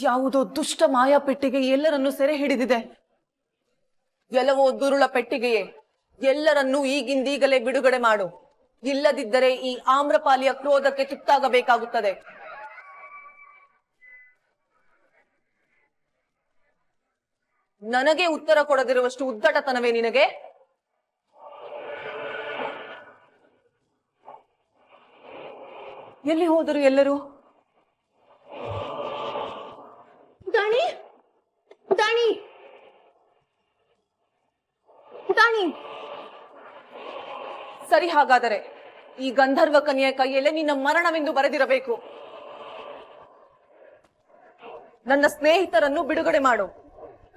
ಯಾವುದೋ ದುಷ್ಟ ಮಾಯಾ ಪೆಟ್ಟಿಗೆ ಎಲ್ಲರನ್ನೂ ಸೆರೆ ಹಿಡಿದಿದೆ. ಎಲ್ಲವೋ ದುರುಳ ಪೆಟ್ಟಿಗೆಯೇ, ಎಲ್ಲರನ್ನೂ ಈಗಿಂದೀಗಲೇ ಬಿಡುಗಡೆ ಮಾಡು. ಇಲ್ಲದಿದ್ದರೆ ಈ ಆಮ್ರಪಾಲಿಯ ಕ್ರೋಧಕ್ಕೆ ತುತ್ತಾಗಬೇಕಾಗುತ್ತದೆ. ನನಗೆ ಉತ್ತರ ಕೊಡದಿರುವಷ್ಟು ಉದ್ದಟತನವೇ ನಿನಗೆ? ಎಲ್ಲಿ ಹೋದರು ಎಲ್ಲರೂ? ಪುಟಾಣಿ, ಪುಟಾಣಿ, ಪುಟಾಣಿ. ಸರಿ, ಹಾಗಾದರೆ ಈ ಗಂಧರ್ವ ಕನ್ಯೆಯ ಕೈಯಲ್ಲೇ ನಿನ್ನ ಮರಣವೆಂದು ಬರೆದಿರಬೇಕು. ನನ್ನ ಸ್ನೇಹಿತರನ್ನು ಬಿಡುಗಡೆ ಮಾಡು.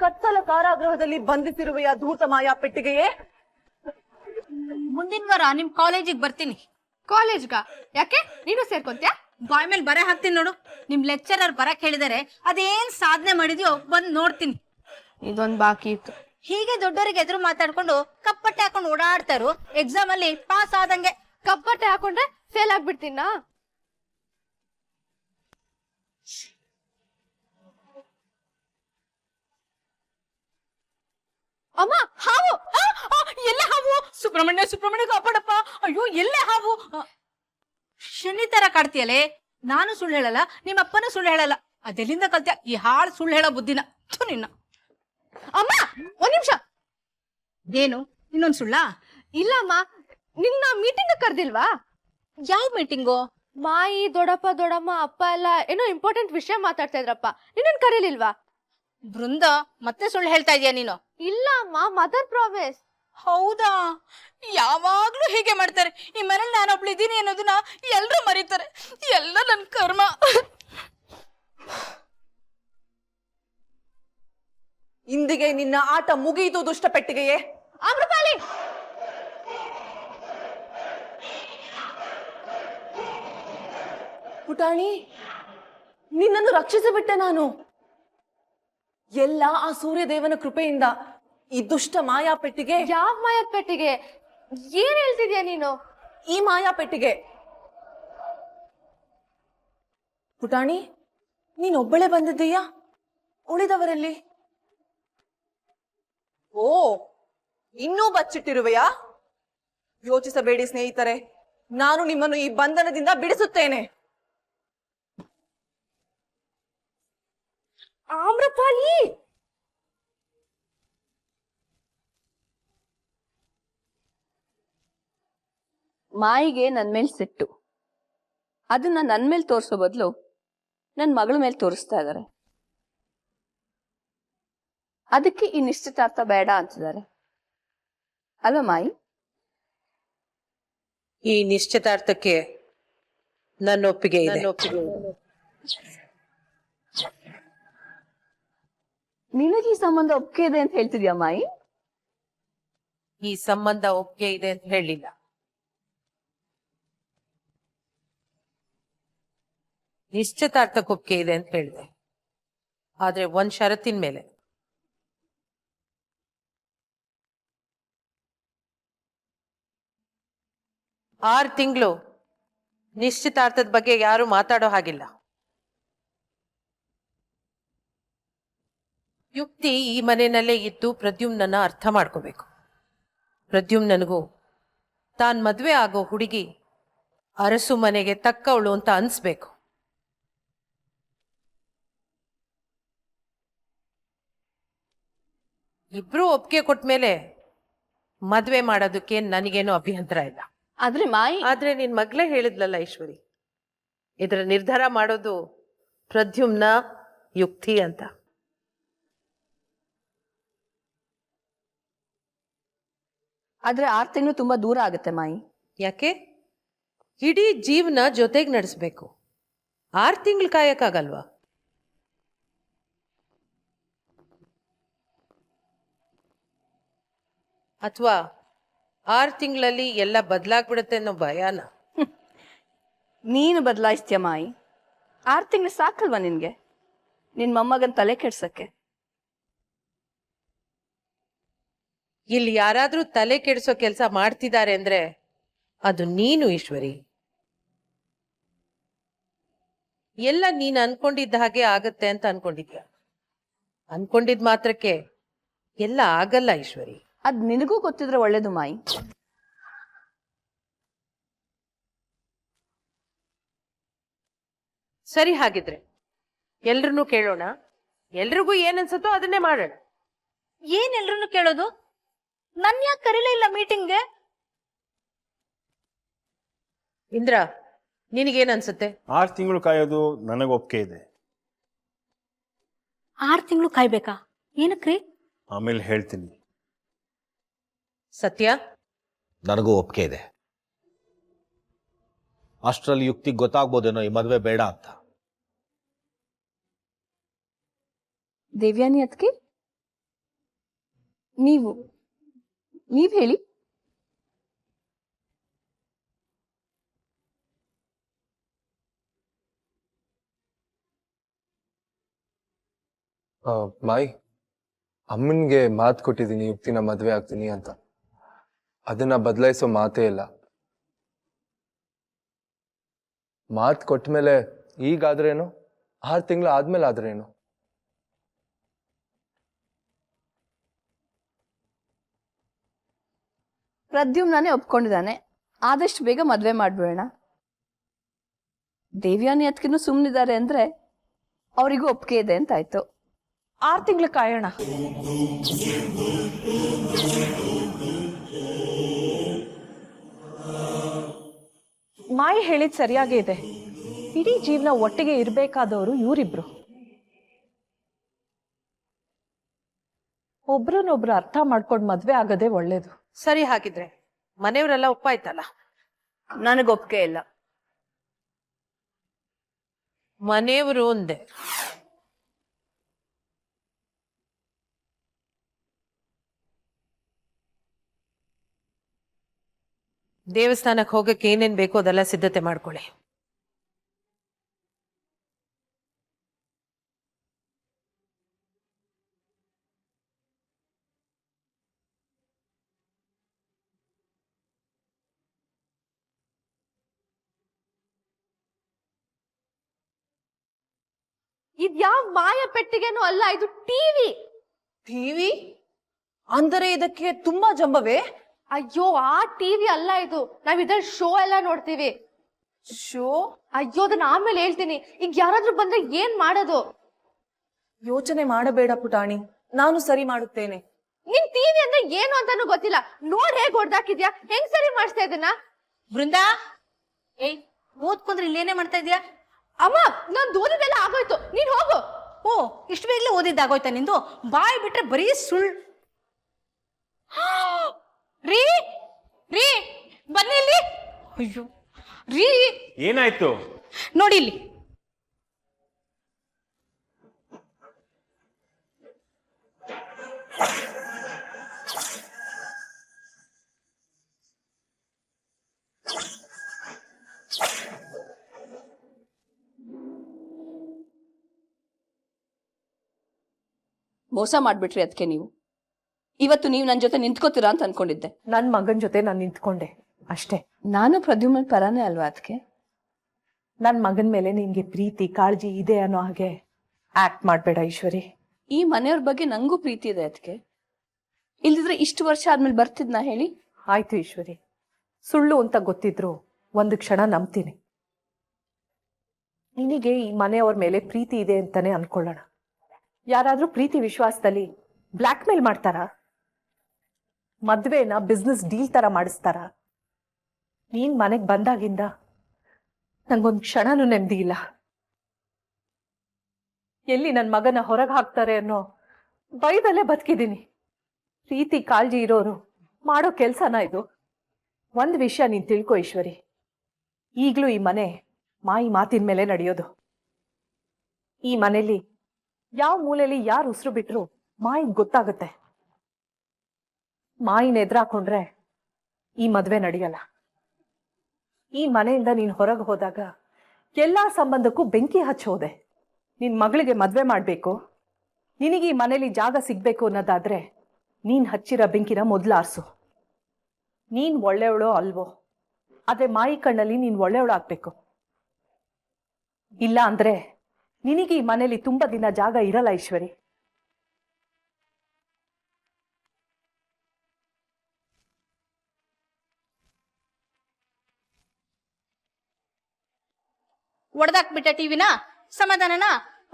ಕತ್ತಲ ಕಾರಾಗೃಹದಲ್ಲಿ ಬಂಧಿಸಿರುವೆಯ ಧೂತ ಮಾಯಾ ಪೆಟ್ಟಿಗೆಯೇ? ಮುಂದಿನ ವಾರ ನಿಮ್ ಕಾಲೇಜಿಗೆ ಬರ್ತೀನಿ. ಕಾಲೇಜ್ಗ? ಯಾಕೆ, ನೀನು ಸೇರ್ಕೊಂತ್ಯಾ? ಬಾಯ್ ಮೇಲೆ ಬರೆ ಹಾಕ್ತೀನಿ ನೋಡು. ನಿಮ್ ಲೆಕ್ಚರರ್ ಬರಕ್ ಹೇಳಿದರೆ ಅದೇನ್ ಸಾಧನೆ ಮಾಡಿದ್ಯೋ ಬಂದ್ ನೋಡ್ತೀನಿ. ಇದೊಂದ್ ಬಾಕಿ ಇತ್ತು. ಹೀಗೆ ದೊಡ್ಡವರಿಗೆ ಎದುರು ಮಾತಾಡ್ಕೊಂಡು ಕಪ್ಪಟ್ಟೆ ಹಾಕೊಂಡು ಓಡಾಡ್ತಾರು, ಎಕ್ಸಾಮ್ ಅಲ್ಲಿ ಪಾಸ್ ಆದಂಗೆ. ಕಪ್ಪಟ್ಟೆ ಹಾಕೊಂಡ್ರೆ ಫೇಲ್ ಆಗ್ಬಿಡ್ತೀನಾ? ಅಮ್ಮ, ಹಾವು! ಎಲ್ಲೇ ಹಾವು? ಸುಬ್ರಹ್ಮಣ್ಯ, ಸುಬ್ರಹ್ಮಣ್ಯ ಕಾಪಾಡಪ್ಪ. ಅಯ್ಯೋ, ಎಲ್ಲೇ ಹಾವು? ಶನಿ ತರ ಕಾಡ್ತೀಯಲೇ. ನಾನು ಸುಳ್ಳು ಹೇಳಲ್ಲ, ನಿಮ್ಮ ಅಪ್ಪನೂ ಸುಳ್ಳು ಹೇಳಲ್ಲ. ಅದೆಲ್ಲಿಂದ ಕಲ್ತ್ಯ ಈ ಹಾಳು ಸುಳ್ಳು ಹೇಳೋ ಬುದ್ಧಿನ? ನಿನ್ನ. ಅಮ್ಮ, ಒಂದ್ ನಿಮಿಷ. ಏನು, ಇನ್ನೊಂದ್ ಸುಳ್ಳ? ಇಲ್ಲ ಅಮ್ಮ, ನಿನ್ನ ಮೀಟಿಂಗ್ ಕರ್ದಿಲ್ವಾ? ಯಾವ ಮೀಟಿಂಗು? ಮಾಯಿ, ದೊಡ್ಡಪ್ಪ, ದೊಡ್ಡಮ್ಮ, ಅಪ್ಪ ಎಲ್ಲ ಏನೋ ಇಂಪಾರ್ಟೆಂಟ್ ವಿಷಯ ಮಾತಾಡ್ತಾ ಇದ್ರಪ್ಪ. ನಿನ್ನನ್ ಕರೀಲಿಲ್ವಾ? ಬೃಂದ, ಮತ್ತೆ ಸುಳ್ಳು ಹೇಳ್ತಾ ಇದೀಯ ನೀನು? ಇಲ್ಲ ಅಮ್ಮ, ಮದರ್ ಪ್ರಾಮಿಸ್. ಹೌದಾ? ಯಾವಾಗ್ಲೂ ಹೀಗೆ ಮಾಡ್ತಾರೆ. ಈ ಮನೇಲಿ ನಾನೊಬ್ಳು ಇದ್ದೀನಿ ಅನ್ನೋದನ್ನ ಎಲ್ರೂ ಮರೀತಾರೆ. ಎಲ್ಲ ನನ್ ಕರ್ಮ. ಇಂದಿಗೆ ನಿನ್ನ ಆಟ ಮುಗಿಯಿತು ದುಷ್ಟ ಪೆಟ್ಟಿಗೆಯೇ. ಆಮ್ರಪಾಲಿ, ಪುಟಾಣಿ, ನಿನ್ನನ್ನು ರಕ್ಷಿಸಿಬಿಟ್ಟೆ ನಾನು. ಎಲ್ಲ ಆ ಸೂರ್ಯದೇವನ ಕೃಪೆಯಿಂದ. ಈ ದುಷ್ಟ ಮಾಯಾ ಪೆಟ್ಟಿಗೆ. ಯಾವ ಮಾಯಾ ಪೆಟ್ಟಿಗೆ? ಏನ್ ಹೇಳ್ತಿದ್ಯಾ ನೀನು? ಈ ಮಾಯಾ ಪೆಟ್ಟಿಗೆ. ಪುಟಾಣಿ, ನೀನೊಬ್ಬಳೇ ಬಂದಿದ್ದೀಯಾ? ಉಳಿದವರಲ್ಲಿ? ಓ, ಇನ್ನೂ ಬಚ್ಚಿಟ್ಟಿರುವೆಯಾ? ಯೋಚಿಸಬೇಡಿ ಸ್ನೇಹಿತರೆ, ನಾನು ನಿಮ್ಮನ್ನು ಈ ಬಂಧನದಿಂದ ಬಿಡಿಸುತ್ತೇನೆ. ಆಮ್ರಪಾಲಿ, ಮಾಯಿಗೆ ನನ್ ಮೇಲೆ ಸಿಟ್ಟು. ಅದನ್ನ ನನ್ ಮೇಲೆ ತೋರಿಸೋ ಬದಲು ನನ್ ಮಗಳ ಮೇಲೆ ತೋರಿಸ್ತಾ ಇದಾರೆ. ಅದಕ್ಕೆ ಈ ನಿಶ್ಚಿತಾರ್ಥ ಬೇಡ ಅಂತಿದ್ದಾರೆ ಅಲ್ವಾ ಮಾಯಿ? ಈ ನಿಶ್ಚಿತಾರ್ಥಕ್ಕೆ ನನ್ನ ಒಪ್ಪಿಗೆ ಇದೆ. ನಿನಗೆ ಈ ಸಂಬಂಧ ಒಪ್ಪಿಗೆ ಇದೆ ಅಂತ ಹೇಳ್ತಿದ್ಯಾ ಮಾಯಿ? ಈ ಸಂಬಂಧ ಒಪ್ಪಿಗೆ ಇದೆ ಅಂತ ಹೇಳಿಲ್ಲ. ನಿಶ್ಚಿತಾರ್ಥಕ್ಕೆ ಒಪ್ಪಿಗೆ ಇದೆ ಅಂತ ಹೇಳಿದೆ, ಆದ್ರೆ ಒಂದ್ ಷರತ್ತಿನ ಮೇಲೆ. ಆರು ತಿಂಗಳು ನಿಶ್ಚಿತಾರ್ಥದ ಬಗ್ಗೆ ಯಾರು ಮಾತಾಡೋ ಹಾಗಿಲ್ಲ. ಯುಕ್ತಿ ಈ ಮನೆಯಲ್ಲೇ ಇದ್ದು ಪ್ರದ್ಯುಮ್ನನ್ನ ಅರ್ಥ ಮಾಡ್ಕೋಬೇಕು. ಪ್ರದ್ಯುಮ್ನನಿಗೂ ತಾನ್ ಮದ್ವೆ ಆಗೋ ಹುಡುಗಿ ಅರಸು ಮನೆಗೆ ತಕ್ಕವಳು ಅಂತ ಅನ್ಸ್ಬೇಕು. ಇಬ್ರು ಒಪ್ಪಿಗೆ ಕೊಟ್ಟ ಮೇಲೆ ಮದ್ವೆ ಮಾಡೋದಕ್ಕೆ ನನಗೇನು ಅಭ್ಯಂತರ ಇಲ್ಲ. ಆದ್ರೆ ಮಾಯಿ, ಆದ್ರೆ ನಿನ್ ಮಗ್ಲೇ ಹೇಳಿದ್ಲಲ್ಲ ಈಶ್ವರಿ, ಇದರ ನಿರ್ಧಾರ ಮಾಡೋದು ಪ್ರದ್ಯುಮ್ನ, ಯುಕ್ತಿ ಅಂತ. ಆದ್ರೆ 6 ತಿಂಗಳು ತುಂಬಾ ದೂರ ಆಗುತ್ತೆ ಮಾಯಿ. ಯಾಕೆ? ಇಡೀ ಜೀವನ ಜೊತೆಗೆ ನಡೆಸ್ಬೇಕು. 6 ತಿಂಗಳು ಕಾಯಕ್ಕಾಗಲ್ವಾ? ಅಥವಾ 6 ತಿಂಗಳಲ್ಲಿ ಎಲ್ಲ ಬದಲಾಗ್ಬಿಡುತ್ತೆ ಅನ್ನೋ ಭಯಾನ? ನೀನು ಬದಲಾಯಿಸ್ತೀಯ ಮಾಯಿ. 6 ತಿಂಗಳು ಸಾಕಲ್ವಾ ನಿನ್ಗೆ ನಿನ್ ಮೊಮ್ಮಗನ್ ತಲೆ ಕೆಡ್ಸಕ್ಕೆ? ಇಲ್ಲಿ ಯಾರಾದ್ರೂ ತಲೆ ಕೆಡಿಸೋ ಕೆಲಸ ಮಾಡ್ತಿದ್ದಾರೆ ಅಂದ್ರೆ ಅದು ನೀನು ಈಶ್ವರಿ. ಎಲ್ಲ ನೀನ್ ಅನ್ಕೊಂಡಿದ್ದ ಹಾಗೆ ಆಗತ್ತೆ ಅಂತ ಅನ್ಕೊಂಡಿದ್ಯಾ? ಅನ್ಕೊಂಡಿದ್ ಮಾತ್ರಕ್ಕೆ ಎಲ್ಲ ಆಗಲ್ಲ ಈಶ್ವರಿ. ಅದ್ ನಿನಗೂ ಗೊತ್ತಿದ್ರೆ ಒಳ್ಳೇದು ಮಾಯಿ. ಸರಿ, ಹಾಗಿದ್ರೆ ಎಲ್ರನ್ನೂ ಕೇಳೋಣ. ಎಲ್ರಿಗೂ ಏನನ್ಸತ್ತೋ ಅದನ್ನೇ ಮಾಡೋಣ. ಏನ್ ಎಲ್ರನ್ನು ಕೇಳೋದು? ನನ್ ಯಾಕೆ ಕರೀಲೇ ಇಲ್ಲ ಮೀಟಿಂಗ್ಗೆ? ಇಂದ್ರ, ನಿನಗೇನ್ ಅನ್ಸುತ್ತೆ? 6 ತಿಂಗಳು ಕಾಯೋದು ನನಗೆ ಒಪ್ಪಿಗೆ ಇದೆ. 6 ತಿಂಗಳು ಕಾಯ್ಬೇಕಾ? ಏನಕ್ರಿ? ಆಮೇಲೆ ಹೇಳ್ತೀನಿ. ಸತ್ಯ? ನನಗೂ ಒಪ್ಪಿಗೆ ಇದೆ. ಅಷ್ಟರಲ್ಲಿ ಯುಕ್ತಿಗೆ ಗೊತ್ತಾಗ್ಬೋದೇನೋ ಈ ಮದುವೆ ಬೇಡ ಅಂತ. ದೇವ್ಯಾನಿ ಅದಕ್ಕೆ ನೀವ್ ಹೇಳಿ. ಮಾಯಿ, ಅಮ್ಮನಿಗೆ ಮಾತು ಕೊಟ್ಟಿದ್ದೀನಿ ಯುಕ್ತಿನ ಮದುವೆ ಆಗ್ತೀನಿ ಅಂತ. ಅದನ್ನ ಬದಲಾಯಿಸೋ ಮಾತೇ ಇಲ್ಲ. ಮಾತು ಕೊಟ್ಟ ಮೇಲೆ ಈಗಾದ್ರೇನು, 6 ತಿಂಗಳು ಆದ್ಮೇಲೆ ಆದ್ರೇನು? ಪ್ರದ್ಯುಮ್ನೇ ಒಪ್ಕೊಂಡಿದ್ದಾನೆ. ಆದಷ್ಟು ಬೇಗ ಮದ್ವೆ ಮಾಡ್ಬಿಡೋಣ. ದೇವ್ಯಾನಿ ಅದಕ್ಕಿನ್ನೂ ಸುಮ್ಮನಿದ್ದಾರೆ ಅಂದ್ರೆ ಅವರಿಗೂ ಒಪ್ಪಿಗೆ ಇದೆ ಅಂತ ಆಯ್ತು. 6 ತಿಂಗಳು ಕಾಯೋಣ. ಮಾಯಿ ಹೇಳಿದ್ ಸರಿಯಾಗೇ ಇದೆ. ಇಡೀ ಜೀವನ ಒಟ್ಟಿಗೆ ಇರ್ಬೇಕಾದವರು ಇವರಿಬ್ರು. ಒಬ್ರನ್ನೊಬ್ರು ಅರ್ಥ ಮಾಡ್ಕೊಂಡು ಮದ್ವೆ ಆಗದೆ ಒಳ್ಳೇದು. ಸರಿ, ಹಾಗಿದ್ರೆ ಮನೆಯವರೆಲ್ಲ ಒಪ್ಪಾಯ್ತಲ್ಲ? ನನಗೆ ಒಪ್ಪಿಗೆ ಇಲ್ಲ. ಮನೆಯವರು ಒಂದೇ. ದೇವಸ್ಥಾನಕ್ಕೆ ಹೋಗಕ್ಕೆ ಏನೇನ್ ಬೇಕೋ ಅದೆಲ್ಲ ಸಿದ್ಧತೆ ಮಾಡ್ಕೊಳ್ಳಿ. ಇದ್ ಯಾವ ಮಾಯ ಪೆಟ್ಟಿಗೆನೂ ಅಲ್ಲ, ಇದು ಟಿವಿ. ಟಿವಿ ಅಂದರೆ ಇದಕ್ಕೆ ತುಂಬಾ ಜಂಬವೇ? ಅಯ್ಯೋ, ಆ ಟಿವಿ ಅಲ್ಲ ಇದು. ನಾವ್ ಇದ್ರಲ್ಲಿ ಶೋ ಎಲ್ಲ ನೋಡ್ತೀವಿ. ಶೋ? ಅಯ್ಯೋ, ಅದನ್ನ ಆಮೇಲೆ ಹೇಳ್ತೀನಿ. ಈಗ ಯಾರಾದ್ರೂ ಬಂದ್ರೆ ಏನ್ ಮಾಡೋದು? ಯೋಚನೆ ಮಾಡಬೇಡ ಪುಟಾಣಿ, ನಾನು ಸರಿ ಮಾಡುತ್ತೇನೆ. ನಿನ್ ಟಿವಿ ಅಂದ್ರೆ ಏನು ಅಂತಾನು ಗೊತ್ತಿಲ್ಲ. ನೋಡ್ ಹೇಗ್ ಹೊಡ್ದಾಕಿದ್ಯಾ, ಹೆಂಗ್ ಸರಿ ಮಾಡಿಸ್ತಾ ಇದನ್ನ? ಬೃಂದಾ, ಏಯ್ ಓದ್ಕೊಂಡ್ರೆ ಇಲ್ಲೇನೇ ಮಾಡ್ತಾ ಇದ್ಯಾ? ಅಮ್ಮ, ನಾನ್ ಓದಿದೆಲ್ಲ ಆಗೋಯ್ತು, ನೀನ್ ಹೋಗು. ಓ, ಇಷ್ಟು ಬೇಗಲೇ ಓದಿದ್ದಾಗೋಯ್ತಾ ನಿಂದು? ಬಾಯ್ ಬಿಟ್ರೆ ಬರೀ ಸುಳ್ಳು. ರೀ ರೀ, ಬನ್ನಿ ಇಲ್ಲಿ. ಅಯ್ಯೋ ರೀ, ಏನಾಯ್ತು? ನೋಡಿ ಇಲ್ಲಿ. ಮೋಸ ಮಾಡ್ಬಿಟ್ರಿ ಅದಕ್ಕೆ ನೀವು. ಇವತ್ತು ನೀವು ನನ್ನ ಜೊತೆ ನಿಂತ್ಕೋತೀರಾ ಅಂತ ಅನ್ಕೊಂಡಿದ್ದೆ. ನನ್ ಮಗನ್ ಜೊತೆ ನಾನು ನಿಂತ್ಕೊಂಡೆ ಅಷ್ಟೇ. ನಾನು ಪ್ರದ್ಯುಮ್ನ ಪರಾನೇ ಅಲ್ವಾ ಅದಕ್ಕೆ? ನನ್ ಮಗನ್ ಮೇಲೆ ನಿನ್ಗೆ ಪ್ರೀತಿ ಕಾಳಜಿ ಇದೆ ಅನ್ನೋ ಹಾಗೆ ಆಕ್ಟ್ ಮಾಡ್ಬೇಡ ಈಶ್ವರಿ. ಈ ಮನೆಯವ್ರ ಬಗ್ಗೆ ನಂಗೂ ಪ್ರೀತಿ ಇದೆ ಅದಕ್ಕೆ. ಇಲ್ದಿದ್ರೆ ಇಷ್ಟು ವರ್ಷ ಆದ್ಮೇಲೆ ಬರ್ತಿದ್ನಾ ಹೇಳಿ? ಆಯ್ತು ಈಶ್ವರಿ, ಸುಳ್ಳು ಅಂತ ಗೊತ್ತಿದ್ರು ಒಂದು ಕ್ಷಣ ನಂಬ್ತೀನಿ. ನಿನಗೆ ಈ ಮನೆಯವ್ರ ಮೇಲೆ ಪ್ರೀತಿ ಇದೆ ಅಂತಾನೆ ಅನ್ಕೊಳ್ಳೋಣ. ಯಾರಾದ್ರೂ ಪ್ರೀತಿ ವಿಶ್ವಾಸದಲ್ಲಿ ಬ್ಲ್ಯಾಕ್ ಮೇಲ್ ಮಾಡ್ತಾರಾ? ಮದ್ವೆನ ಬಿಸ್ನೆಸ್ ಡೀಲ್ ತರ ಮಾಡಿಸ್ತಾರ? ನೀನ್ ಮನೆಗ್ ಬಂದಾಗಿಂದ ನಂಗೊಂದ್ ಕ್ಷಣನೂ ನೆಮ್ಮದಿ ಇಲ್ಲ. ಎಲ್ಲಿ ನನ್ ಮಗನ ಹೊರಗೆ ಹಾಕ್ತಾರೆ ಅನ್ನೋ ಭಯದಲ್ಲೇ ಬದುಕಿದ್ದೀನಿ. ಪ್ರೀತಿ ಕಾಳಜಿ ಇರೋರು ಮಾಡೋ ಕೆಲ್ಸನ ಇದು? ಒಂದ್ ವಿಷಯ ನೀನ್ ತಿಳ್ಕೊ ಈಶ್ವರಿ, ಈಗ್ಲೂ ಈ ಮನೆ ಮಾಯಿ ಮಾತಿನ ಮೇಲೆ ನಡೆಯೋದು. ಈ ಮನೇಲಿ ಯಾವ ಮೂಲೆಯಲ್ಲಿ ಯಾರು ಉಸಿರು ಬಿಟ್ರು ಮಾಯಿಗ್ ಗೊತ್ತಾಗುತ್ತೆ. ಮಾಯಿನ ಎದುರಾಕೊಂಡ್ರೆ ಈ ಮದ್ವೆ ನಡೆಯಲ್ಲ. ಈ ಮನೆಯಿಂದ ನೀನ್ ಹೊರಗೆ ಹೋದಾಗ ಎಲ್ಲಾ ಸಂಬಂಧಕ್ಕೂ ಬೆಂಕಿ ಹಚ್ಚೋದೆ. ನಿನ್ ಮಗಳಿಗೆ ಮದ್ವೆ ಮಾಡ್ಬೇಕು, ನಿನಗೆ ಈ ಮನೇಲಿ ಜಾಗ ಸಿಗ್ಬೇಕು ಅನ್ನೋದಾದ್ರೆ ನೀನ್ ಹಚ್ಚಿರೋ ಬೆಂಕಿನ ಮೊದ್ಲು ಆರ್ಸು. ನೀನ್ ಒಳ್ಳೆಯವಳೋ ಅಲ್ವೋ, ಆದ್ರೆ ಮಾಯಿ ಕಣ್ಣಲ್ಲಿ ನೀನ್ ಒಳ್ಳೆಯವಳು ಆಗ್ಬೇಕು. ಇಲ್ಲ ಅಂದ್ರೆ ನಿನಗೆ ಈ ಮನೇಲಿ ತುಂಬಾ ದಿನ ಜಾಗ ಇರಲ್ಲ ಈಶ್ವರಿ. ಒಡೆದಾಕ್ಬಿಟ್ಟೆ ಟಿವಿನ? ಸಮಾಧಾನನ?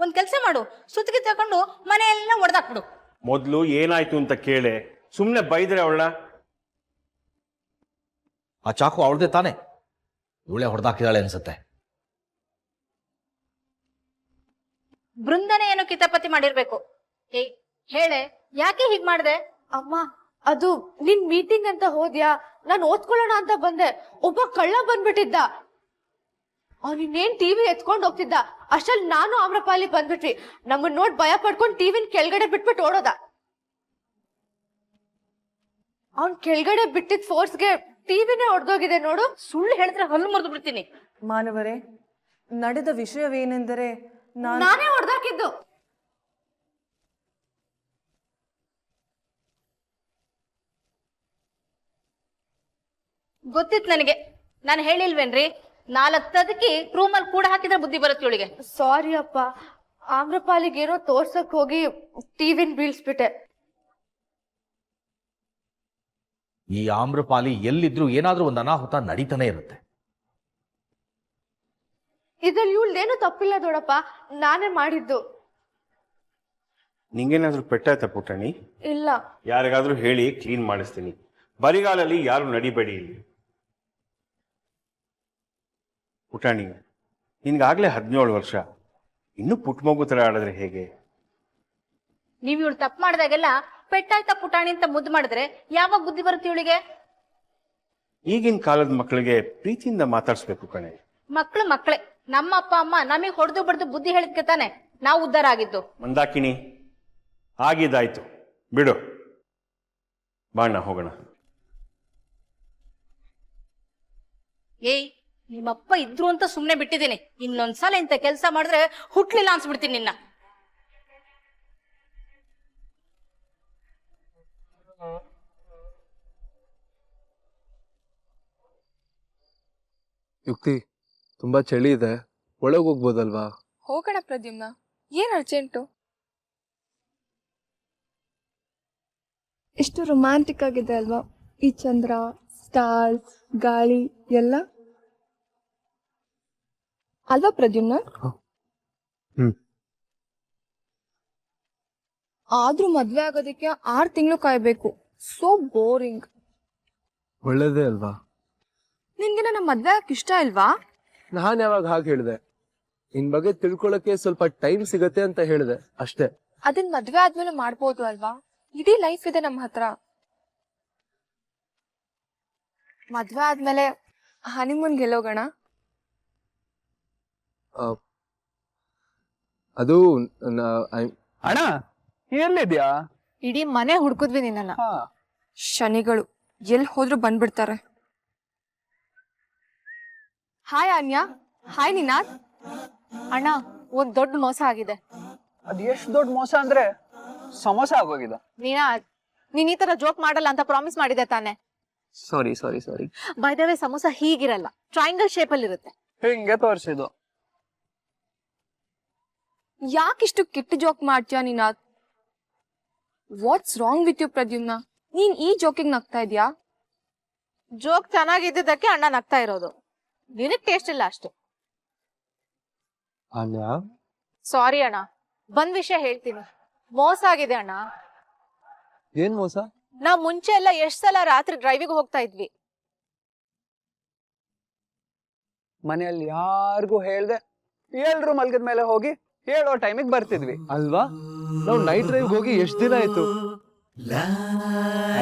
ಒಂದ್ ಕೆಲ್ಸ ಮಾಡು, ಸುತ್ತಿಗೆ ತಗೊಂಡು ಮನೆಯೆಲ್ಲ ಒಡೆದಾಕ್ಬಿಡು. ಮೊದ್ಲು ಏನಾಯ್ತು ಅಂತ ಕೇಳೆ, ಸುಮ್ನೆ ಬೈದ್ರೆ ಅವಳ. ಆ ಚಾಕು ಅವಳದೆ ತಾನೆ, ಇವಳೆ ಹೊಡೆದಾಕಿದಾಳೆ ಅನ್ಸುತ್ತೆ. ಬೃಂದನೆ ಏನೋ ಕಿತಾಪತಿ ಮಾಡಿರ್ಬೇಕು. ಏಯ್ ಹೇಳೆ, ಯಾಕೆ ಹೀಗ್ ಮಾಡ್ದೆ? ಅಮ್ಮ, ಅದು ನಿನ್ ಮೀಟಿಂಗ್ ಅಂತ ಹೋದ್ಯಾ? ನಾನು ಓದ್ಕೊಳ್ಳೋಣ ಅಂತ ಬಂದೆ, ಒಬ್ಬ ಕಳ್ಳ ಬಂದ್ಬಿಟ್ಟಿದ್ದ. ಅವನಿನ್ನೇನ್ ಟಿವಿ ಎತ್ಕೊಂಡ್ ಹೋಗ್ತಿದ್ದ, ಅಷ್ಟ್ರಲ್ಲಿ ನಾನು ಆಮ್ರಪಾಲಿ ಬಂದ್ಬಿಟ್ವಿ. ನಮ್ಮನ್ ನೋಡ್ ಭಯ ಪಡ್ಕೊಂಡ್ ಟಿವಿನ ಕೆಳಗಡೆ ಬಿಟ್ಬಿಟ್ಟು ಓಡೋದ. ಅವ್ನ್ ಕೆಳಗಡೆ ಬಿಟ್ಟಿದ್ ಫೋರ್ಸ್ಗೆ ಟಿವಿನೇ ಹೊಡೆದೋಗಿದೆ ನೋಡು. ಸುಳ್ಳು ಹೇಳಿದ್ರೆ ಹಲ್ಲು ಮುರಿದು ಬಿಡ್ತೀನಿ. ಮಾನವರೇ, ನಡೆದ ವಿಷಯವೇನೆಂದರೆ ನಾನೇ ಹೊಡೆದಾಕಿದ್ದು. ಗೊತ್ತಿತ್ತು ನನಗೆ. ನಾನು ಹೇಳಿಲ್ವೇನ್ರಿ, 4 ತದಕಿ ರೂಮಲ್ಲಿ ಕೂಡ ಹಾಕಿದ್ರೆ ಬುದ್ಧಿ ಬರುತ್ತೆ ಇವಳಿಗೆ. ಸಾರಿ ಅಪ್ಪ, ಆಮ್ರಪಾಲಿಗೇನೋ ತೋರ್ಸಕ್ ಹೋಗಿ ಟಿವಿನ್ ಬೀಳ್ಸ್ಬಿಟ್ಟೆ. ಈ ಆಮ್ರಪಾಲಿ ಎಲ್ಲಿದ್ರು ಏನಾದ್ರೂ ಒಂದು ಅನಾಹುತ ನಡೀತಾನೆ ಇರುತ್ತೆ. ಇದ್ರಲ್ಲಿ ಇವಳ್ದೇನು ತಪ್ಪಿಲ್ಲ ದೊಡ್ಡಪ್ಪ, ನಾನೇ ಮಾಡಿದ್ದು. ನಿಂಗೇನಾದ್ರೂ ಪೆಟ್ಟಾಯ್ತಾ ಪುಟ್ಟಣಿ? ಇಲ್ಲ. ಯಾರಿಗಾದ್ರೂ ಹೇಳಿ ಕ್ಲೀನ್ ಮಾಡಿಸ್ತೀನಿ. ಬರಿಗಾಲಲ್ಲಿ ಯಾರು ನಡಿಬೇಡಿ ಇಲ್ಲಿ. ಪುಟಾಣಿ, ನಿನ್ಗಾಗ್ಲೇ 17 ವರ್ಷ, ಇನ್ನೂ ಪುಟ್ಟ ಮಗು ತರ ಆಡಿದ್ರೆ ಹೇಗೆ? ನೀವ್ ಇವಳು ತಪ್ಪು ಮಾಡಿದಾಗೆಲ್ಲ ಪೆಟ್ಟಾಯ್ತಾ ಪುಟಾಣಿ ಅಂತ ಮುದ್ದು ಮಾಡಿದ್ರೆ ಯಾವಾಗ ಬುದ್ಧಿ ಬರುತ್ತೆ ಇವಳಿಗೆ? ಈಗಿನ ಕಾಲದ ಮಕ್ಕಳಿಗೆ ಪ್ರೀತಿಯಿಂದ ಮಾತಾಡ್ಸ್ಬೇಕು ಕಣೆ. ಮಕ್ಳು ಮಕ್ಳೇ. ನಮ್ಮ ಅಪ್ಪ ಅಮ್ಮ ನಮಗೆ ಹೊಡೆದು ಬಡ್ದು ಬುದ್ಧಿ ಹೇಳಿದ್ಕೆ ತಾನೆ ನಾವು ಉದ್ಧಾರ ಆಗಿದ್ದು. ಮಂದಾಕಿನಿ, ಆಗಿದ್ದಾಯ್ತು ಬಿಡು, ಬಾಣ ಹೋಗೋಣ. ಏಯ್, ನಿಮ್ಮಪ್ಪ ಇದ್ರು ಅಂತ ಸುಮ್ನೆ ಬಿಟ್ಟಿದ್ದೀನಿ. ಇನ್ನೊಂದ್ಸಲ ಇಂಥ ಕೆಲಸ ಮಾಡಿದ್ರೆ ಹುಟ್ಲಿಲ್ಲ ಅನ್ಸ್ಬಿಡ್ತೀನಿ ನಿನ್ನ. ಯುಕ್ತಿ, ತುಂಬಾ ಚಳಿ ಇದೆ, ಒಳಗೆ ಹೋಗ್ಬೋದಲ್ವಾ? ಹೋಗೋಣ ಪ್ರದ್ಯುಮ್ನ, ಏನ್ ಅರ್ಜೆಂಟು? ಎಷ್ಟು ರೊಮ್ಯಾಂಟಿಕ್ ಆಗಿದೆ ಅಲ್ವಾ ಈ ಚಂದ್ರ, ಸ್ಟಾರ್ಸ್, ಗಾಳಿ ಎಲ್ಲ ಅಲ್ವಾ ಪ್ರದ್ಯುಮ್ನ? ಆದ್ರೂ ಮದ್ವೆ ಆಗೋದಕ್ಕೆ 6 ತಿಂಗಳು ಕಾಯ್ಬೇಕು. So boring. ಒಳ್ಳೇದೇ ಅಲ್ವಾ? ನಿನ್ಗೆ ನನ್ನ ಮದ್ವೆ ಆಗಕ್ಕೆ ಇಷ್ಟ ಇಲ್ವಾ? ನಾನ್ ಯಾವಾಗ ಹಾಗೆ ಹೇಳಿದೆ? ನಿನ್ ಬಗ್ಗೆ ತಿಳ್ಕೊಳಕ್ಕೆ ಸ್ವಲ್ಪ ಟೈಮ್ ಸಿಗತ್ತೆ ಅಂತ ಹೇಳಿದೆ ಅಷ್ಟೇ. ಅದನ್ ಮದ್ವೆ ಆದ್ಮೇಲೆ ಮಾಡ್ಬೋದು ಅಲ್ವಾ? ಇಡೀ ಲೈಫ್ ಇದೆ ನಮ್ಮ ಹತ್ರ. ಮದ್ವೆ ಆದ್ಮೇಲೆ ಹನಿಮೂನ್ಗೆ ಎಲ್ಲೋಗೋಣ? ಅದು ಅಣ್ಣ ಎಲ್ಲಿದ್ಯಾ? ಇಡೀ ಮನೆ ಹುಡ್ಕುದ್ವಿ ನಿನ್ನಲ್ಲ. ಶನಿಗಳು ಎಲ್ಲಿ ಹೋದ್ರು ಬಂದ್ಬಿಡ್ತಾರೆ. ಹಾಯ್ ಅನ್ಯಾ. ಹಾಯ್ ನಿನಾಥ್. ಅಣ್ಣ, ಒಂದ್ ದೊಡ್ಡ ಮೋಸ ಆಗಿದೆ. ಅದ್ ಎಷ್ಟ್ ದೊಡ್ಡ ಮೋಸ ಅಂದ್ರೆ ಸಮೋಸ ಆಗೋಗಿದೆ. ನೀನ್ ಈ ತರ ಜೋಕ್ ಮಾಡಲ್ಲ ಅಂತ ಪ್ರಾಮಿಸ್ ಮಾಡಿದೆ ತಾನೆ? Sorry sorry sorry. By the way, samosa ಹೀಗಿರಲ್ಲ, ಟ್ರಯಾಂಗಲ್ ಶೇಪ್ ಅಲ್ಲಿ ಇರುತ್ತೆ. ಹಿಂಗೆ ತೋರಿಸಿದ್ದು. ಯಾಕಿಷ್ಟು ಕೆಟ್ಟ ಜೋಕ್ ಮಾಡ್ತೀಯಾ Ninath? What's wrong with you Pradyumna? ನೀನ್ ಈ ಜೋಕಿಗೆ ನಗ್ತಾ ಇದ್ಯಾ? ಜೋಕ್ ಚೆನ್ನಾಗಿದ್ದಕ್ಕೆ ಅಣ್ಣ ನಗ್ತಾ ಇರೋದು, ನಿನಗ್ ಟೇಸ್ಟ್ ಇಲ್ಲ ಅಷ್ಟೇ. ಸಾರಿ ಅಣ್ಣ, ಬಂದ್ ವಿಷಯ ಹೇಳ್ತೀನಿ. ಮೋಸ ಆಗಿದೆ ಅಣ್ಣ. ಏನ್ ಮೋಸ? ನಾವ್ ಮುಂಚೆ ಎಲ್ಲ ಎಷ್ಟ್ ಸಲ ರಾತ್ರಿ ಡ್ರೈವಿಗೆ ಹೋಗ್ತಾ ಇದ್ವಿ. ಮನೆಯಲ್ಲಿ ಯಾರಿಗೂ ಹೇಳ್ದೆ ಎಲ್ರು ಮಲ್ಗದ ಮೇಲೆ ಹೋಗಿ ಹೇಳೋ ಟೈಮಿಗೆ ಬರ್ತಿದ್ವಿ ಅಲ್ವಾ? ನಾವು ನೈಟ್ ಡ್ರೈವ್ ಹೋಗಿ ಎಷ್ಟ್ ದಿನ ಆಯ್ತು?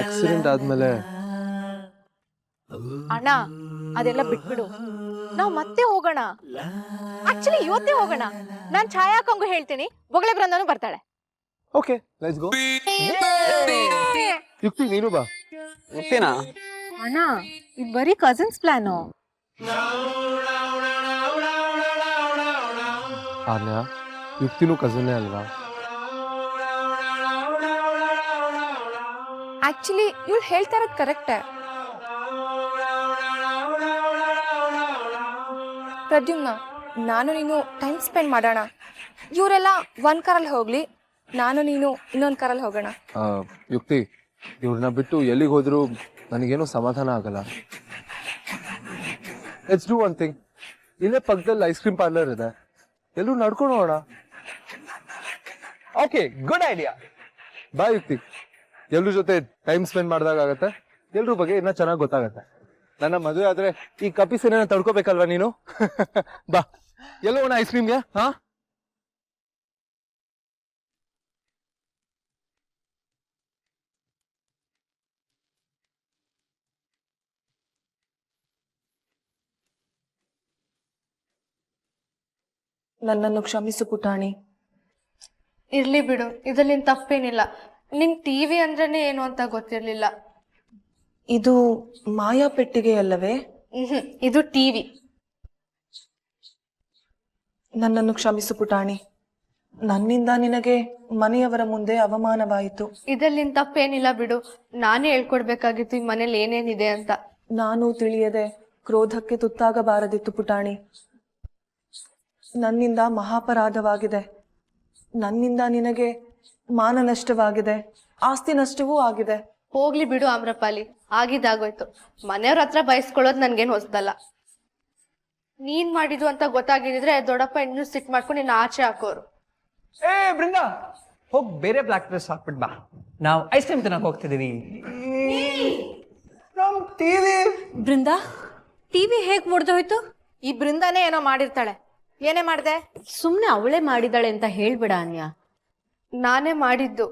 ಆಕ್ಸಿಡೆಂಟ್ ಆದ್ಮೇಲೆ ಅಣ್ಣ, ಅದೆಲ್ಲ ಬಿಟ್ಬಿಡು, ನಾವ್ ಮತ್ತೆ ಹೋಗೋಣ. ಆಕ್ಚುಲಿ ಇವತ್ತೇ ಹೋಗೋಣ. ನಾನ್ ಛಾಯಾ ಅಕ್ಕಂಗೂ ಹೇಳ್ತೀನಿ, ಬೊಗಳೆ ಬೃಂದನು ಬರ್ತಾಳೆ. Okay, let's go. ಯುಕ್ತಿ, ನೀನು ಬಾ. ಗೊತ್ತಿನಾ? ಅಣ್ಣ, ಇದು ಬರೀ ಕಸಿನ್ಸ್ ಪ್ಲಾನು. ಆನ್ಯ, ಯುಕ್ತಿನೂ ಕಸನ್ನೇ ಅಲ್ವಾ? ಆಕ್ಚುಲಿ ಇವ್ಳು ಹೇಳ್ತಾ ಇರೋದು ಕರೆಕ್ಟೇ. ಪ್ರದ್ಯುಮ್ನ, ನಾನು ನೀನು ಟೈಮ್ ಸ್ಪೆಂಡ್ ಮಾಡೋಣ. ಇವರೆಲ್ಲ ಒಂದ್ ಕಾರಲ್ಲಿ ಹೋಗ್ಲಿ, ನಾನು ನೀನು ಇನ್ನೊಂದ್ ಕಾರಲ್ಲಿ ಹೋಗೋಣ. ಯುಕ್ತಿ, ಇವ್ರನ್ನ ಬಿಟ್ಟು ಎಲ್ಲಿಗೆ ಹೋದ್ರು ನನಗೇನು ಸಮಾಧಾನ ಆಗಲ್ಲ. Let's do one thing. ಇಲ್ಲೇ ಪಕ್ಕದಲ್ಲಿ ಐಸ್ ಕ್ರೀಮ್ ಪಾರ್ಲರ್ ಇದೆ, ಎಲ್ಲರೂ ನಡ್ಕೊಂಡು ಹೋಗೋಣ. Okay, good idea. ಬಾ ಯುಕ್ತಿ, ಎಲ್ರ ಜೊತೆ ಟೈಮ್ ಸ್ಪೆಂಡ್ ಮಾಡಿದಾಗತ್ತೆ, ಎಲ್ರ ಬಗ್ಗೆ ಇನ್ನ ಚೆನ್ನಾಗಿ ಗೊತ್ತಾಗತ್ತೆ. ನನ್ನ ಮದುವೆ ಆದ್ರೆ ಈ ಕಪಿಸಿನ ತಡ್ಕೋಬೇಕಲ್ವಾ ನೀನು? ಬಾ, ಎಲ್ಲ ಹೋಗೋಣ ಐಸ್ ಕ್ರೀಮ್ಗೆ. ಹಾ, ನನ್ನನ್ನು ಕ್ಷಮಿಸು ಪುಟಾಣಿ. ಇರ್ಲಿ ಬಿಡು, ಇದ್ರಲ್ಲಿ ತಪ್ಪೇನಿಲ್ಲ. ನಿಂಗ್ ಟಿವಿ ಅಂದ್ರೇನೆ ಏನು ಅಂತ ಗೊತ್ತಿರ್ಲಿಲ್ಲ. ಇದು ಮಾಯಾ ಪೆಟ್ಟಿಗೆಯಲ್ಲವೇ? ಇದು ಟಿವಿ. ನನ್ನನ್ನು ಕ್ಷಮಿಸು ಪುಟಾಣಿ. ನನ್ನಿಂದ ನಿನಗೆ ಮನೆಯವರ ಮುಂದೆ ಅವಮಾನವಾಯಿತು. ಇದ್ರಲ್ಲಿ ತಪ್ಪೇನಿಲ್ಲ ಬಿಡು. ನಾನೇ ಹೇಳ್ಕೊಡ್ಬೇಕಾಗಿತ್ತು ಈ ಮನೇಲಿ ಏನೇನಿದೆ ಅಂತ. ನಾನು ತಿಳಿಯದೆ ಕ್ರೋಧಕ್ಕೆ ತುತ್ತಾಗಬಾರದಿತ್ತು ಪುಟಾಣಿ. ನನ್ನಿಂದ ಮಹಾಪರಾಧವಾಗಿದೆ. ನನ್ನಿಂದ ನಿನಗೆ ಮಾನ ನಷ್ಟವಾಗಿದೆ, ಆಸ್ತಿ ನಷ್ಟವೂ ಆಗಿದೆ. ಹೋಗ್ಲಿ ಬಿಡು ಆಮ್ರಪಾಲಿ, ಆಗಿದ್ದಾಗೋಯ್ತು. ಮನೆಯವ್ರ ಹತ್ರ ಬಯಸ್ಕೊಳ್ಳೋದು ನನ್ಗೇನು ಹೊಸದಲ್ಲ. ನೀನ್ ಮಾಡಿದ್ದು ಅಂತ ಗೊತ್ತಾಗಿದ್ರೆ ದೊಡ್ಡಪ್ಪ ಇನ್ನೂ ಸಿಟ್ ಮಾಡ್ಕೊಂಡು ನಿನ್ನ ಆಚೆ ಹಾಕೋರು. ಏ ಬೃಂದ, ಹೋಗ್ ಬೇರೆ ಬ್ಲಾಕ್ ಡ್ರೆಸ್ ಹಾಕ್ಬಿಟ್ ಬಾ, ನಾವು ಐಸ್ ಕ್ರೀಮ್ ತಿನ್ನಕ್ ಹೋಗ್ತಿದೀವಿ. ನಮ್ ಟಿವಿ ಬೃಂದ, ಟಿವಿ ಹೇಗ್ ಮುಡ್ದೋಯ್ತು? ಈ ಬೃಂದಾನೇ ಏನೋ ಮಾಡಿರ್ತಾಳೆ. ಏನೇ ಮಾಡ್ದೆ? ಸುಮ್ನೆ ಅವಳೇ ಮಾಡಿದಾಳೆ ಅಂತ ಹೇಳ್ಬೇಡ ಅನ್ಯ. ನಾನೇ ಮಾಡಿದ್ದು.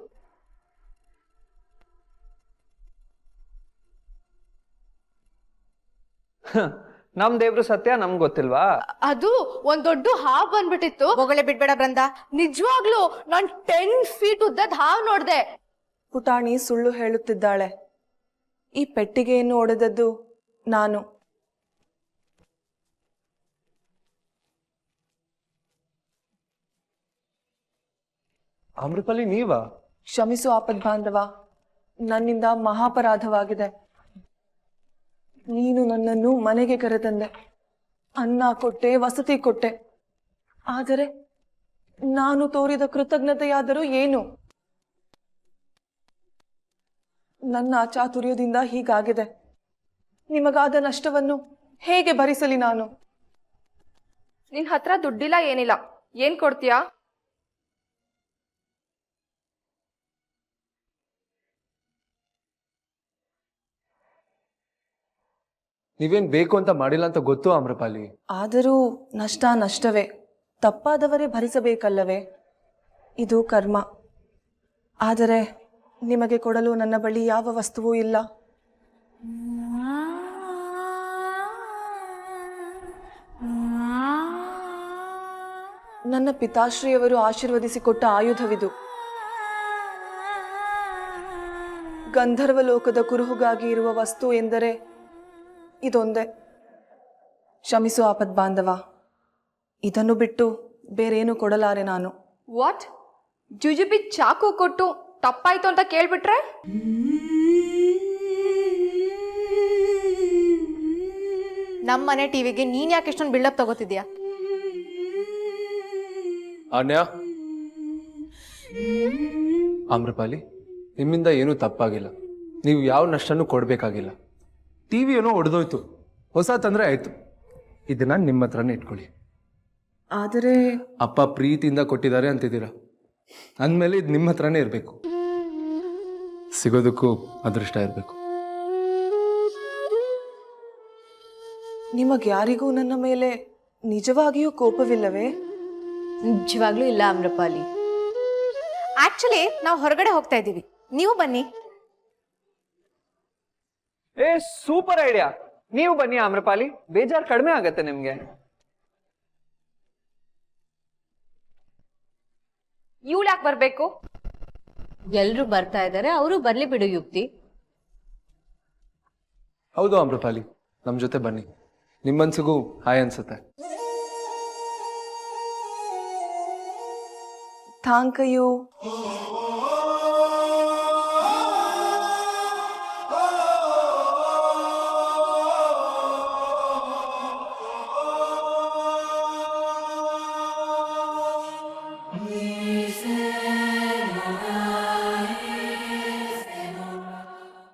ನಮ್ ದೇವ್ರು ಸತ್ಯ ನಮ್ಗ್ ಗೊತ್ತಿಲ್ವಾ? ಅದು ಒಂದ್ ದೊಡ್ಡ ಹಾವು ಬಂದ್ಬಿಟ್ಟಿತ್ತು. ಹೋಗಲೇ ಬಿಡ್ಬೇಡ ಬೃಂದ. ನಿಜವಾಗ್ಲು ನಾನ್ 10 ಫೀಟ್ ಉದ್ದದ ಹಾವು ನೋಡ್ದೆ. ಪುಟಾಣಿ ಸುಳ್ಳು ಹೇಳುತ್ತಿದ್ದಾಳೆ. ಈ ಪೆಟ್ಟಿಗೆಯನ್ನು ಒಡೆದದ್ದು ನಾನು. ಅಮೃತಪಾಲಿ ನೀವಾ? ಕ್ಷಮಿಸು ಆಪದ್ಬಾಂಧವ, ನನ್ನಿಂದ ಮಹಾಪರಾಧವಾಗಿದೆ. ನೀನು ನನ್ನನ್ನು ಮನೆಗೆ ಕರೆತಂದೆ, ಅನ್ನ ಕೊಟ್ಟೆ, ವಸತಿ ಕೊಟ್ಟೆ. ಆದರೆ ನಾನು ತೋರಿದ ಕೃತಜ್ಞತೆಯಾದರೂ ಏನು? ನನ್ನ ಚಾತುರ್ಯದಿಂದ ಹೀಗಾಗಿದೆ. ನಿಮಗಾದ ನಷ್ಟವನ್ನು ಹೇಗೆ ಭರಿಸಲಿ ನಾನು? ನಿನ್ ಹತ್ರ ದುಡ್ಡಿಲ್ಲ, ಏನಿಲ್ಲ. ಏನ್ ಕೊಡ್ತೀಯಾ? ನೀವೇನ್ ಬೇಕು ಅಂತ ಮಾಡಿಲ್ಲ ಅಂತ ಗೊತ್ತು ಆಮ್ರಪಾಲಿ. ಆದರೂ ನಷ್ಟ ನಷ್ಟವೇ, ತಪ್ಪಾದವರೇ ಭರಿಸಬೇಕಲ್ಲವೇ? ಇದು ಕರ್ಮ. ಆದರೆ ನಿಮಗೆ ಕೊಡಲು ನನ್ನ ಬಳಿ ಯಾವ ವಸ್ತುವೂ ಇಲ್ಲ. ನನ್ನ ಪಿತಾಶ್ರೀಯವರು ಆಶೀರ್ವದಿಸಿಕೊಟ್ಟ ಆಯುಧವಿದು. ಗಂಧರ್ವ ಲೋಕದ ಕುರುಹುಗಾಗಿ ಇರುವ ವಸ್ತು ಎಂದರೆ ಇದೊಂದೇ. ಕ್ಷಮಿಸು ಆಪದ್ಬಾಂಧವ, ಇದನ್ನು ಬಿಟ್ಟು ಬೇರೇನು ಕೊಡಲಾರೆ ನಾನು. ವಾಟ್? ಜುಜುಬಿ ಚಾಕು ಕೊಟ್ಟು ತಪ್ಪಾಯ್ತು ಅಂತ ಕೇಳ್ಬಿಟ್ರೆ? ನಮ್ಮನೆ ಟಿವಿಗೆ ನೀನ್ ಯಾಕೆ ಇಷ್ಟೊಂದು ಬಿಲ್ಡಪ್ ತಗೋತಿದ್ಯಾ? ಅನ್ಯ, ಆಮ್ರಪಾಲಿ, ನಿಮ್ಮಿಂದ ಏನೂ ತಪ್ಪಾಗಿಲ್ಲ. ನೀವು ಯಾವ ನಷ್ಟನೂ ಕೊಡಬೇಕಾಗಿಲ್ಲ. ಟಿವಿ ಏನೋ ಒಡೆದೋಯ್ತು, ಹೊಸ ತಂದ್ರೆ ಆಯ್ತು. ಇದನ್ನ ನಿಮ್ಮ ಹತ್ರನೇ ಇಟ್ಕೊಳ್ಳಿ. ಆದರೆ ಅಪ್ಪ ಪ್ರೀತಿಯಿಂದ ಕೊಟ್ಟಿದ್ದಾರೆ ಅಂತಿದ್ದೀರಾ, ಅಂದಮೇಲೆ ಇದು ನಿಮ್ಮ ಹತ್ರನೇ ಇರಬೇಕು. ಸಿಗೋದಕ್ಕೂ ಅದೃಷ್ಟ ಇರಬೇಕು. ನಿಮಗ್ಯಾರಿಗೂ ನನ್ನ ಮೇಲೆ ನಿಜವಾಗಿಯೂ ಕೋಪವಿಲ್ಲವೇ? ನಿಜವಾಗ್ಲೂ ಇಲ್ಲ ಆಮ್ರಪಾಲಿ. ಆಕ್ಚುಲಿ ನಾವು ಹೊರಗಡೆ ಹೋಗ್ತಾ ಇದ್ದೀವಿ, ನೀವು ಬನ್ನಿ. ಏ ಸೂಪರ್ ಐಡಿಯಾ, ನೀವು ಬನ್ನಿ ಆಮ್ರಪಾಲಿ, ಬೇಜಾರ್ ಕಡಿಮೆ ಆಗತ್ತೆ ನಿಮ್ಗೆ. ಇವ್ಳು ಯಾಕೆ ಬರ್ಬೇಕು? ಎಲ್ರು ಬರ್ತಾ ಇದಾರೆ, ಅವರು ಬರ್ಲಿ ಬಿಡು ಯುಕ್ತಿ. ಹೌದು ಆಮ್ರಪಾಲಿ, ನಮ್ಮ ಜೊತೆ ಬನ್ನಿ. ನಿಮ್ಮ ಮನ್ಸಿಗೂ ಹಾಯ್ ಅನ್ಸುತ್ತೆ. Thank you.